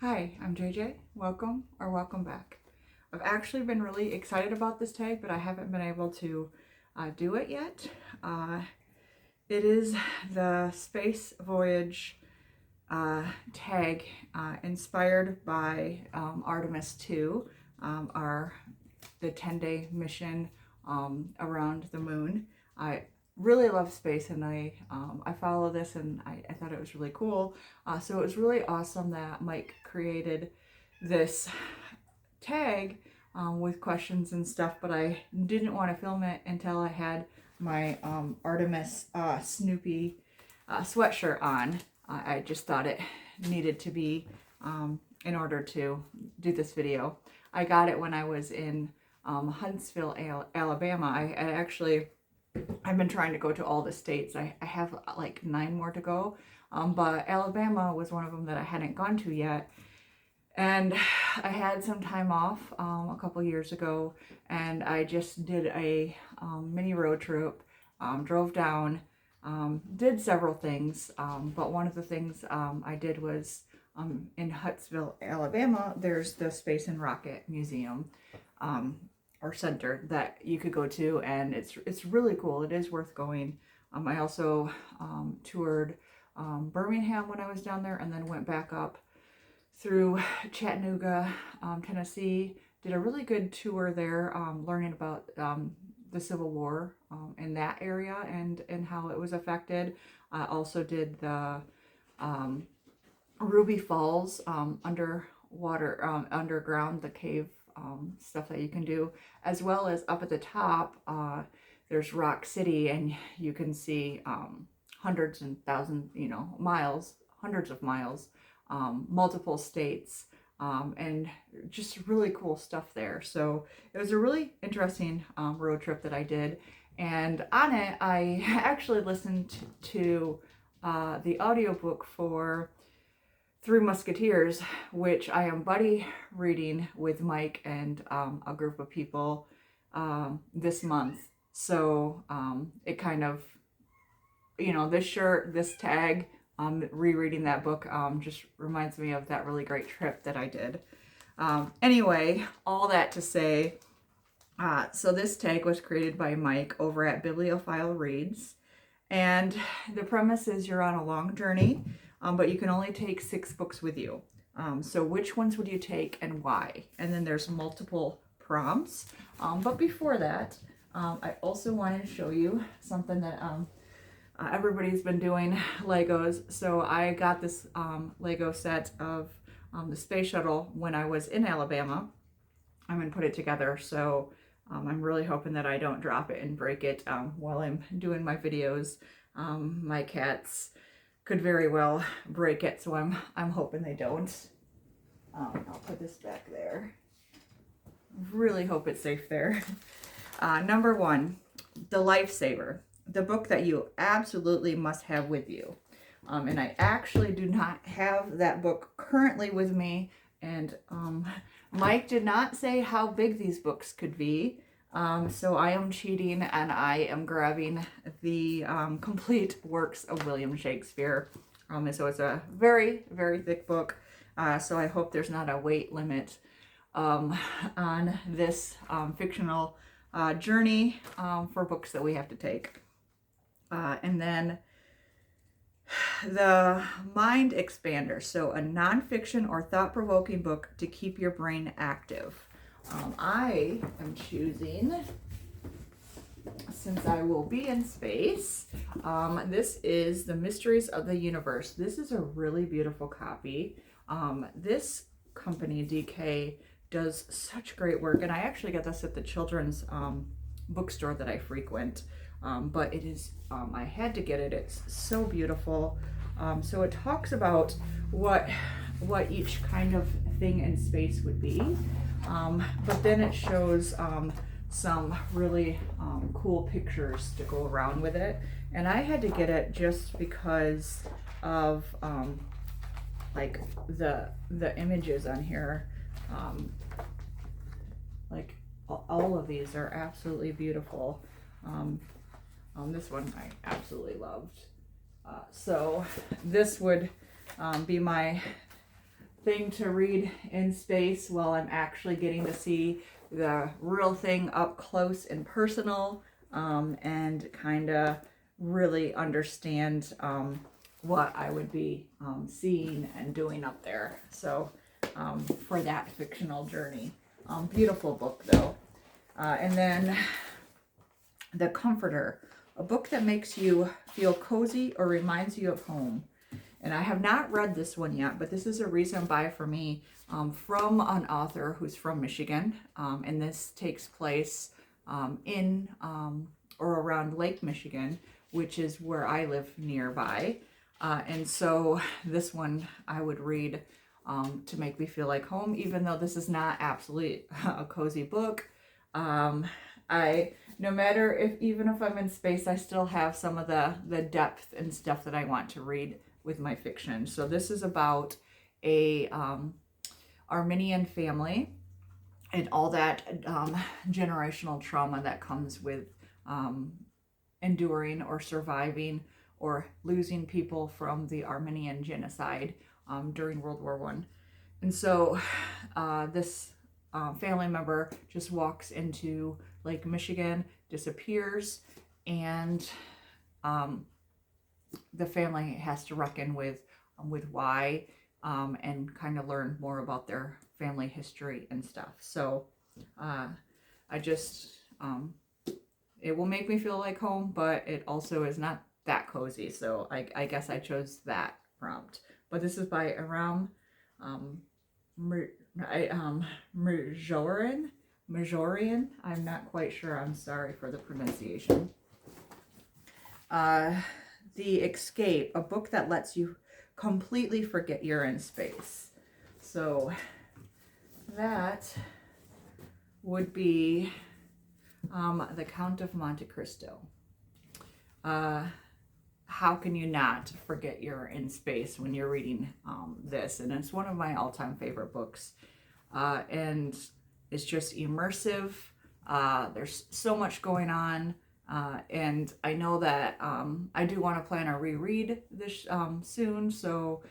Hi, I'm JJ. Welcome or welcome back. I've actually been really excited about this tag, but I haven't been able to do it yet. It is the Space Voyage tag inspired by Artemis II, the 10-day mission around the moon. I really love space, and I follow this, and I thought it was really cool. So it was really awesome that Mike created this tag with questions and stuff, but I didn't want to film it until I had my Artemis Snoopy sweatshirt on. I just thought it needed to be in order to do this video. I got it when I was in Huntsville, Alabama. I've been trying to go to all the states. I have like 9 more to go, but Alabama was one of them that I hadn't gone to yet. And I had some time off a couple years ago, and I just did a mini road trip, drove down, did several things, but one of the things I did was in Huntsville, Alabama, there's the Space and Rocket Museum. Or center that you could go to, and it's really cool. It is worth going. I also toured Birmingham when I was down there, and then went back up through Chattanooga, Tennessee. Did a really good tour there, learning about the Civil War in that area and how it was affected. I also did the Ruby Falls underwater, underground, the cave stuff that you can do, as well as up at the top there's Rock City, and you can see hundreds and thousands, miles, hundreds of miles, multiple states, and just really cool stuff there. So it was a really interesting road trip that I did, and on it I actually listened to the audiobook for Three Musketeers, which I am buddy reading with Mike and a group of people this month. So it kind of, this tag, rereading that book just reminds me of that really great trip that I did. Anyway, all that to say, so this tag was created by Mike over at Bibliophile Reads. And the premise is you're on a long journey, but you can only take 6 books with you. So which ones would you take and why? And then there's multiple prompts. But before that, I also wanted to show you something that everybody's been doing, Legos. So I got this Lego set of the space shuttle when I was in Alabama. I'm going to put it together. So I'm really hoping that I don't drop it and break it while I'm doing my videos. My cats could very well break it, so I'm hoping they don't. I'll put this back there. Really hope it's safe there. Number 1, the Lifesaver, the book that you absolutely must have with you. And I actually do not have that book currently with me, and Mike did not say how big these books could be. So I am cheating, and I am grabbing the complete works of William Shakespeare. And so it's a very, very thick book. So I hope there's not a weight limit on this fictional journey for books that we have to take. And then the Mind Expander. So a nonfiction or thought-provoking book to keep your brain active. I am choosing, since I will be in space, this is The Mysteries of the Universe. This is a really beautiful copy. This company, DK, does such great work, and I actually got this at the children's bookstore that I frequent, but it is, I had to get it. It's so beautiful. So it talks about what each kind of thing in space would be. But then it shows some really cool pictures to go around with it. And I had to get it just because of like the images on here. Like all of these are absolutely beautiful. This one I absolutely loved. So this would be my thing to read in space while I'm actually getting to see the real thing up close and personal, and kind of really understand what I would be seeing and doing up there. So for that fictional journey. Beautiful book though. And then The Comforter, a book that makes you feel cozy or reminds you of home. And I have not read this one yet, but this is a recent buy for me from an author who's from Michigan. And this takes place in or around Lake Michigan, which is where I live nearby. And so this one I would read to make me feel like home, even though this is not absolutely a cozy book. No matter even if I'm in space, I still have some of the depth and stuff that I want to read with my fiction. So this is about a Armenian family and all that generational trauma that comes with enduring or surviving or losing people from the Armenian genocide during World War I. And so this family member just walks into Lake Michigan, disappears, and the family has to reckon with why and kind of learn more about their family history and stuff. So I just, it will make me feel like home, but it also is not that cozy. So I guess I chose that prompt. But this is by Aram Majorian. I'm not quite sure. I'm sorry for the pronunciation. The Escape, a book that lets you completely forget you're in space. So that would be The Count of Monte Cristo. How can you not forget you're in space when you're reading this? And it's one of my all-time favorite books. And it's just immersive. There's so much going on. And I know that I do want to plan a reread this soon. So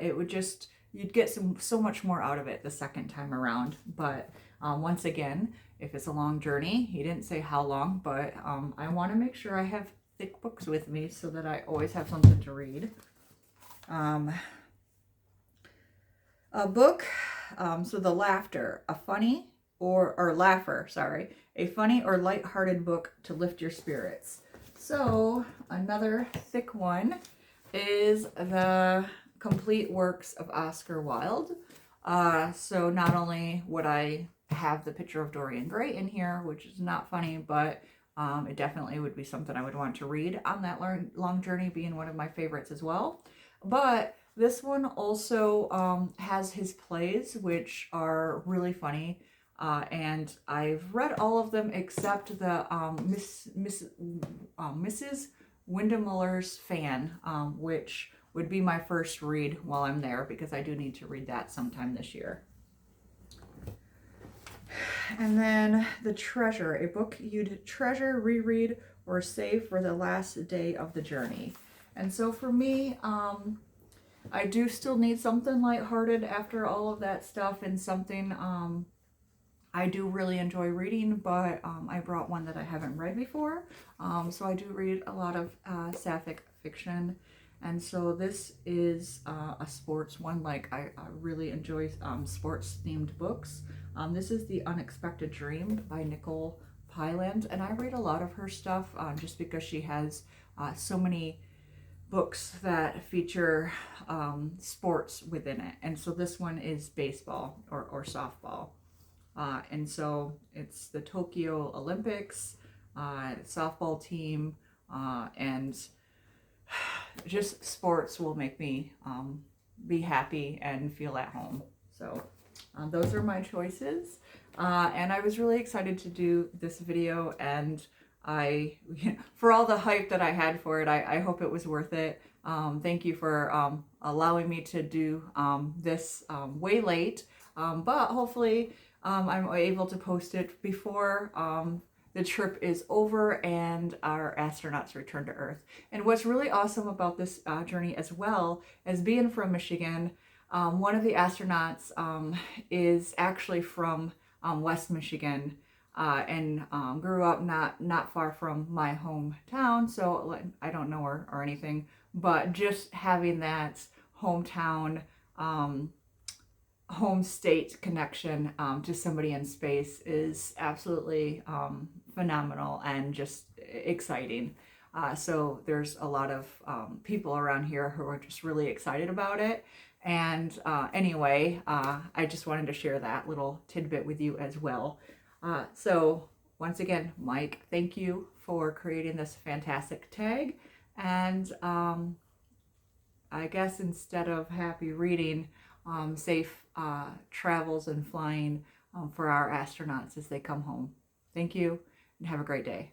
it would just, you'd get so much more out of it the second time around. But once again, if it's a long journey, he didn't say how long, but I want to make sure I have thick books with me so that I always have something to read. A book, so The Laughter, a funny a funny or lighthearted book to lift your spirits. So another thick one is The Complete Works of Oscar Wilde. So not only would I have the picture of Dorian Gray in here, which is not funny, but it definitely would be something I would want to read on that long journey, being one of my favorites as well. But this one also has his plays, which are really funny. And I've read all of them except the Mrs. Windemuller's Fan, which would be my first read while I'm there, because I do need to read that sometime this year. And then The Treasure, a book you'd treasure, reread, or save for the last day of the journey. And so for me, I do still need something lighthearted after all of that stuff, and something I do really enjoy reading, but I brought one that I haven't read before. So I do read a lot of sapphic fiction. And so this is a sports one. Like I really enjoy sports themed books. This is The Unexpected Dream by Nicole Pyland. And I read a lot of her stuff just because she has so many books that feature sports within it. And so this one is baseball or softball. And so it's the Tokyo Olympics, softball team, and just sports will make me be happy and feel at home. So those are my choices. And I was really excited to do this video, and for all the hype that I had for it, I hope it was worth it. Thank you for allowing me to do this way late, but hopefully I'm able to post it before the trip is over and our astronauts return to Earth. And what's really awesome about this journey, as well as being from Michigan, One of the astronauts is actually from West Michigan, and grew up not far from my hometown, so I don't know her or anything, but just having that hometown, home state connection to somebody in space is absolutely phenomenal and just exciting. So there's a lot of people around here who are just really excited about it. And anyway, I just wanted to share that little tidbit with you as well. So once again, Mike, thank you for creating this fantastic tag. And I guess instead of happy reading, safe travels and flying for our astronauts as they come home. Thank you and have a great day.